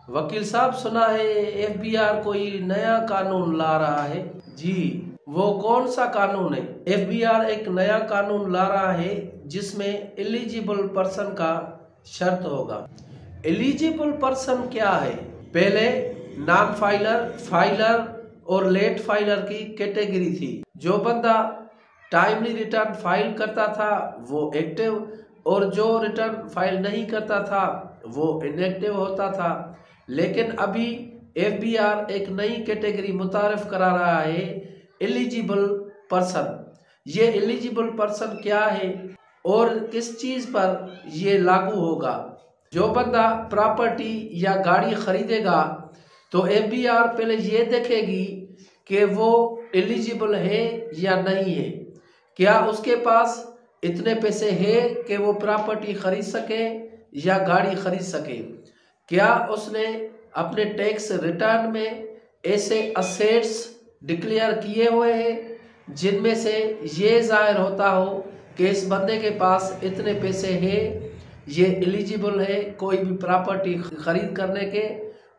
वकील साहब, सुना है एफबीआर कोई नया कानून ला रहा है। जी, वो कौन सा कानून है? एफबीआर एक नया कानून ला रहा है जिसमें एलिजिबल पर्सन का शर्त होगा। एलिजिबल पर्सन क्या है? पहले नॉन फाइलर, फाइलर और लेट फाइलर की कैटेगरी थी। जो बंदा टाइमली रिटर्न फाइल करता था वो एक्टिव, और जो रिटर्न फाइल नहीं करता था वो इनएक्टिव होता था। लेकिन अभी एफबीआर एक नई कैटेगरी मुतारिफ करा रहा है, एलिजिबल पर्सन। ये एलिजिबल पर्सन क्या है और किस चीज पर ये लागू होगा? जो बंदा प्रॉपर्टी या गाड़ी खरीदेगा तो एफबीआर पहले ये देखेगी कि वो एलिजिबल है या नहीं है। क्या उसके पास इतने पैसे हैं कि वो प्रॉपर्टी खरीद सके या गाड़ी खरीद सके? क्या उसने अपने टैक्स रिटर्न में ऐसे असेट्स डिक्लेयर किए हुए हैं जिनमें से ये जाहिर होता हो कि इस बंदे के पास इतने पैसे हैं, ये एलिजिबल है कोई भी प्रॉपर्टी खरीद करने के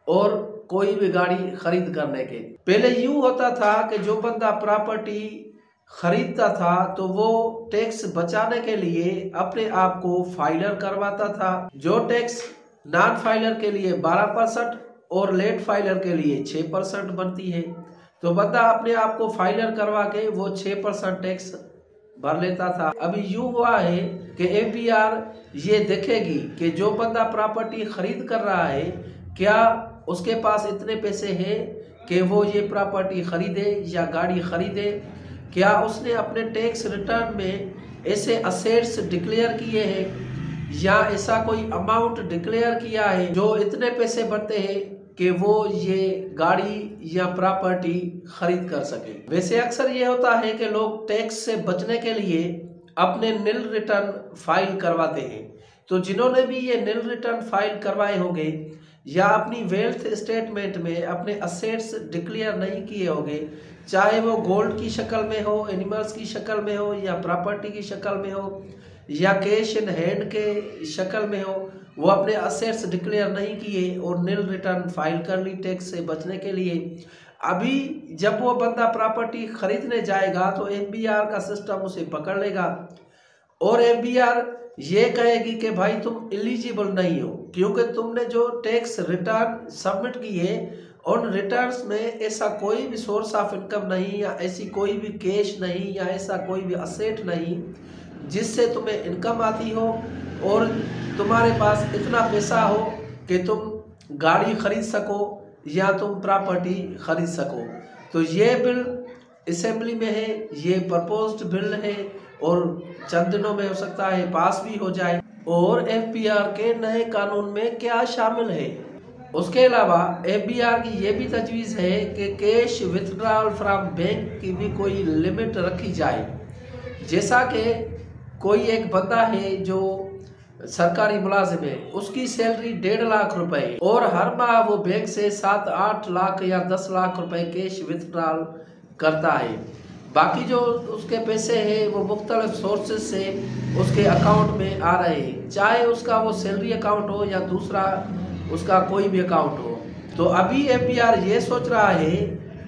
और कोई भी गाड़ी खरीद करने के? पहले यूं होता था कि जो बंदा प्रॉपर्टी खरीदता था तो वो टैक्स बचाने के लिए अपने आप को फाइलर करवाता था। जो टैक्स नॉन फाइलर के लिए 12% और लेट फाइलर के लिए 6% बनती है, तो बंदा अपने आप को फाइलर करवा के वो 6% टैक्स भर लेता था। अभी यूं हुआ है कि एफबीआर ये देखेगी कि जो बंदा प्रॉपर्टी खरीद कर रहा है क्या उसके पास इतने पैसे हैं कि वो ये प्रॉपर्टी खरीदे या गाड़ी खरीदे। क्या उसने अपने टैक्स रिटर्न में ऐसे असेट्स डिक्लेयर किए हैं या ऐसा कोई अमाउंट डिक्लेयर किया है जो इतने पैसे बनते हैं कि वो ये गाड़ी या प्रॉपर्टी खरीद कर सके। वैसे अक्सर ये होता है कि लोग टैक्स से बचने के लिए अपने निल रिटर्न फाइल करवाते हैं। तो जिन्होंने भी ये निल रिटर्न फाइल करवाए होंगे या अपनी वेल्थ स्टेटमेंट में अपने असेट्स डिक्लेयर नहीं किए होंगे, चाहे वो गोल्ड की शक्ल में हो, एनिमल्स की शक्ल में हो या प्रॉपर्टी की शक्ल में हो या कैश इन हैंड के शक्ल में हो, वो अपने असेट्स डिक्लेयर नहीं किए और निल रिटर्न फाइल कर ली टैक्स से बचने के लिए। अभी जब वो बंदा प्रॉपर्टी खरीदने जाएगा तो एफबीआर का सिस्टम उसे पकड़ लेगा और एफबीआर ये कहेगी कि भाई तुम एलिजिबल नहीं हो क्योंकि तुमने जो टैक्स रिटर्न सबमिट किए उन रिटर्न्स में ऐसा कोई भी सोर्स ऑफ इनकम नहीं या ऐसी कोई भी कैश नहीं या ऐसा कोई भी असेट नहीं जिससे तुम्हें इनकम आती हो और तुम्हारे पास इतना पैसा हो कि तुम गाड़ी खरीद सको या तुम प्रॉपर्टी खरीद सको। तो ये बिल असेंबली में है, ये प्रपोज्ड बिल है और चंद दिनों में हो सकता है पास भी हो जाए। और एफबीआर के नए कानून में क्या शामिल है? उसके अलावा एफबीआर की ये भी तजवीज़ है कि कैश विथड्रॉल फ्रॉम बैंक की भी कोई लिमिट रखी जाए। जैसा कि कोई एक बंदा है जो सरकारी मुलाजिम है, उसकी सैलरी 1.5 लाख रुपए और हर माह वो बैंक से 7-8 लाख या 10 लाख रुपए कैश विथड्रॉल करता है। बाकी जो उसके पैसे हैं वो मुख्तलिफ सोर्सेज से उसके अकाउंट में आ रहे हैं, चाहे उसका वो सैलरी अकाउंट हो या दूसरा उसका कोई भी अकाउंट हो। तो अभी एफबीआर ये सोच रहा है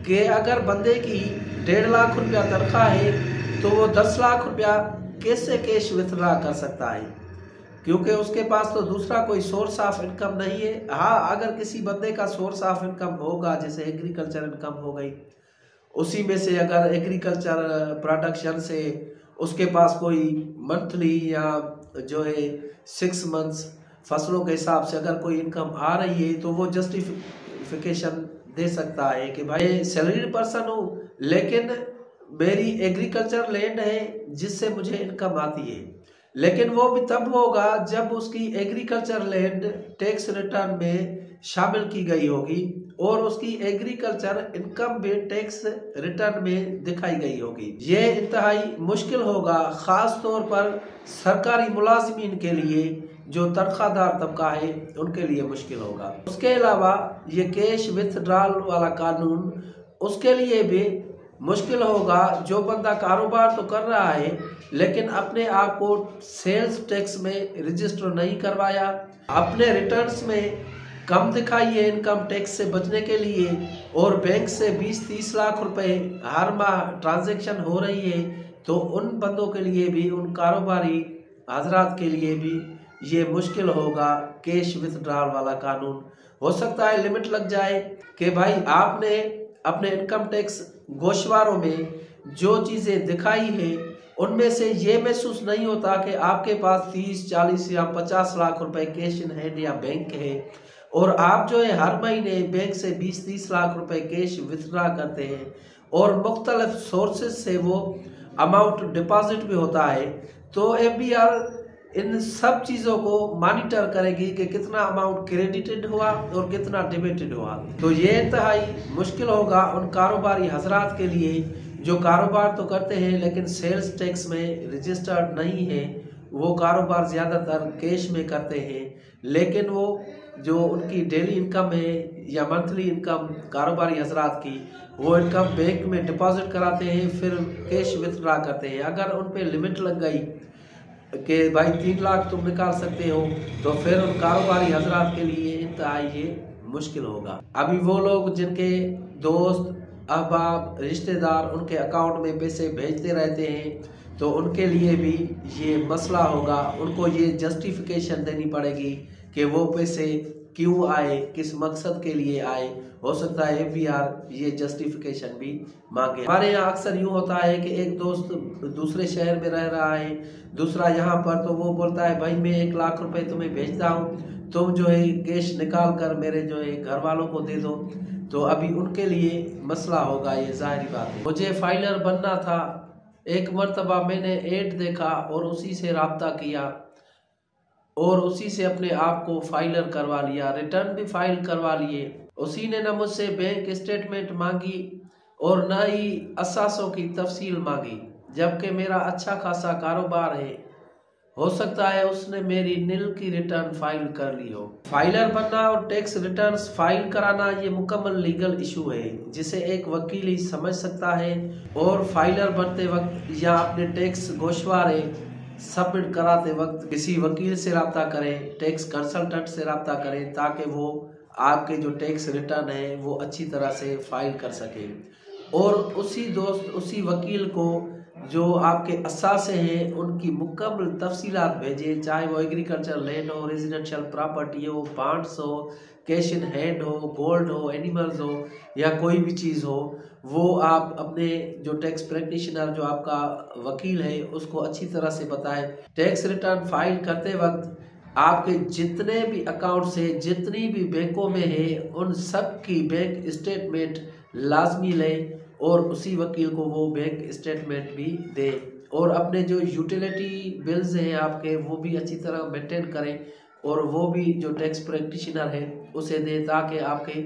कि अगर बंदे की 1.5 लाख रुपया तनख्वाह है तो वो 10 लाख रुपया कैसे कैश विथड्रॉ कर सकता है, क्योंकि उसके पास तो दूसरा कोई सोर्स ऑफ इनकम नहीं है। हाँ, अगर किसी बंदे का सोर्स ऑफ इनकम होगा, जैसे एग्रीकल्चर इनकम हो गई, उसी में से अगर एग्रीकल्चर प्रोडक्शन से उसके पास कोई मंथली या जो है 6 मंथ्स फसलों के हिसाब से अगर कोई इनकम आ रही है तो वो जस्टिफिकेशन दे सकता है कि भाई सैलरीड पर्सन हूँ लेकिन मेरी एग्रीकल्चर लैंड है जिससे मुझे इनकम आती है। लेकिन वो भी तब होगा जब उसकी एग्रीकल्चर लैंड टैक्स रिटर्न में शामिल की गई होगी और उसकी एग्रीकल्चर इनकम भी टैक्स रिटर्न में दिखाई गई होगी। ये इंतहाई मुश्किल होगा, ख़ास तौर पर सरकारी मुलाजिमीन के लिए, जो तनख्वाहदार तबका है उनके लिए मुश्किल होगा। उसके अलावा ये कैश विथड्रॉल वाला कानून उसके लिए भी मुश्किल होगा जो बंदा कारोबार तो कर रहा है लेकिन अपने आप को सेल्स टैक्स में रजिस्टर नहीं करवाया, अपने रिटर्न्स में कम दिखाइए इनकम टैक्स से बचने के लिए और बैंक से 20-30 लाख रुपए हर माह ट्रांजैक्शन हो रही है, तो उन बंदों के लिए भी, उन कारोबारी हजरात के लिए भी ये मुश्किल होगा कैश विथड्रॉल वाला कानून। हो सकता है लिमिट लग जाए कि भाई आपने अपने इनकम टैक्स गोशवारों में जो चीज़ें दिखाई है उनमें से ये महसूस नहीं होता कि आपके पास 30, 40 या 50 लाख रुपए कैश इन हैंड या बैंक है, और आप जो है हर महीने बैंक से 20-30 लाख रुपए कैश विथड्रॉ करते हैं और मुख्तलिफ सोर्सेज से वो अमाउंट डिपॉजिट भी होता है, तो FBR इन सब चीज़ों को मॉनिटर करेगी कि कितना अमाउंट क्रेडिटेड हुआ और कितना डेबिटेड हुआ। तो ये इंतहाई मुश्किल होगा उन कारोबारी हजरात के लिए जो कारोबार तो करते हैं लेकिन सेल्स टैक्स में रजिस्टर्ड नहीं है। वो कारोबार ज़्यादातर कैश में करते हैं, लेकिन वो जो उनकी डेली इनकम है या मंथली इनकम कारोबारी हजरात की, वो इनकम बैंक में डिपॉजिट कराते हैं, फिर कैश विथड्रॉ करते हैं। अगर उन पे लिमिट लग गई कि भाई 3 लाख तुम निकाल सकते हो, तो फिर उन कारोबारी हजरात के लिए इंतहाई ये मुश्किल होगा। अभी वो लोग जिनके दोस्त, अहबाब, रिश्तेदार उनके अकाउंट में पैसे भेजते रहते हैं, तो उनके लिए भी ये मसला होगा। उनको ये जस्टिफिकेशन देनी पड़ेगी कि वो पैसे क्यों आए, किस मकसद के लिए आए। हो सकता है FBR ये जस्टिफिकेशन भी मांगे। हमारे यहाँ अक्सर यूँ होता है कि एक दोस्त दूसरे शहर में रह रहा है, दूसरा यहाँ पर, तो वो बोलता है भाई मैं 1 लाख रुपए तुम्हें भेजता हूँ, तुम जो है कैश निकाल कर मेरे जो है घर वालों को दे दो। तो अभी उनके लिए मसला होगा, ये जाहिर बात है। मुझे फाइलर बनना था, एक मरतबा मैंने ऐड देखा और उसी से रब्ता किया और उसी से अपने आप को फाइलर करवा लिया, रिटर्न भी फाइल करवा लिए। उसी ने न मुझसे बैंक स्टेटमेंट मांगी और न ही असासों की तफसील मांगी, जबकि मेरा अच्छा खासा कारोबार है। हो सकता है उसने मेरी नील की रिटर्न फाइल कर ली हो। फाइलर बनना और टैक्स रिटर्न्स फाइल कराना ये मुकम्मल लीगल इशू है, जिसे एक वकील ही समझ सकता है। और फाइलर बनते वक्त या अपने टैक्स गोशवारे सबमिट कराते वक्त किसी वकील से रब्ता करें, टैक्स कंसल्टेंट से रब्ता करें, ताकि वो आपके जो टैक्स रिटर्न है वो अच्छी तरह से फाइल कर सके। और उसी दोस्त, उसी वकील को जो आपके असासे हैं उनकी मुकम्मल तफसीलात भेजें, चाहे वो एग्रीकल्चर लैंड हो, रेजिडेंशियल प्रॉपर्टी हो, बॉन्ड्स हो, कैश इन हैंड हो, गोल्ड हो, एनिमल्स हो या कोई भी चीज़ हो। वो आप अपने जो टैक्स प्रैक्टिशनर, जो आपका वकील है, उसको अच्छी तरह से बताएं। टैक्स रिटर्न फाइल करते वक्त आपके जितने भी अकाउंट्स है, जितनी भी बैंकों में है, उन सब की बैंक स्टेटमेंट लाजमी लें और उसी वकील को वो बैंक स्टेटमेंट भी दे। और अपने जो यूटिलिटी बिल्स हैं आपके, वो भी अच्छी तरह मेंटेन करें और वो भी जो टैक्स प्रैक्टिशनर है उसे दे, ताकि आपके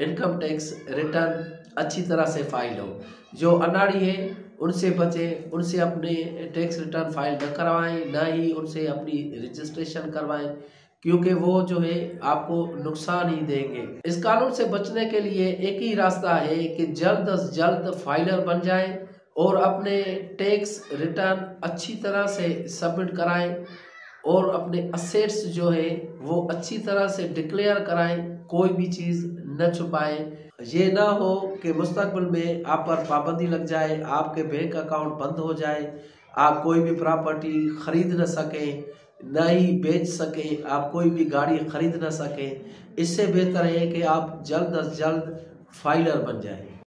इनकम टैक्स रिटर्न अच्छी तरह से फाइल हो। जो अनाड़ी है उनसे बचें, उनसे अपने टैक्स रिटर्न फाइल न करवाएं, ना ही उनसे अपनी रजिस्ट्रेशन करवाएं, क्योंकि वो जो है आपको नुकसान ही देंगे। इस कानून से बचने के लिए एक ही रास्ता है कि जल्द अज जल्द फाइलर बन जाएं और अपने टैक्स रिटर्न अच्छी तरह से सबमिट कराएं और अपने असेट्स जो है वो अच्छी तरह से डिक्लेयर कराएं, कोई भी चीज़ न छुपाएं। ये ना हो कि मुस्तकबिल में आप पर पाबंदी लग जाए, आपके बैंक अकाउंट बंद हो जाए, आप कोई भी प्रॉपर्टी खरीद न सकें, न ही बेच सकें, आप कोई भी गाड़ी खरीद न सकें। इससे बेहतर है कि आप जल्द अज जल्द फाइलर बन जाएं।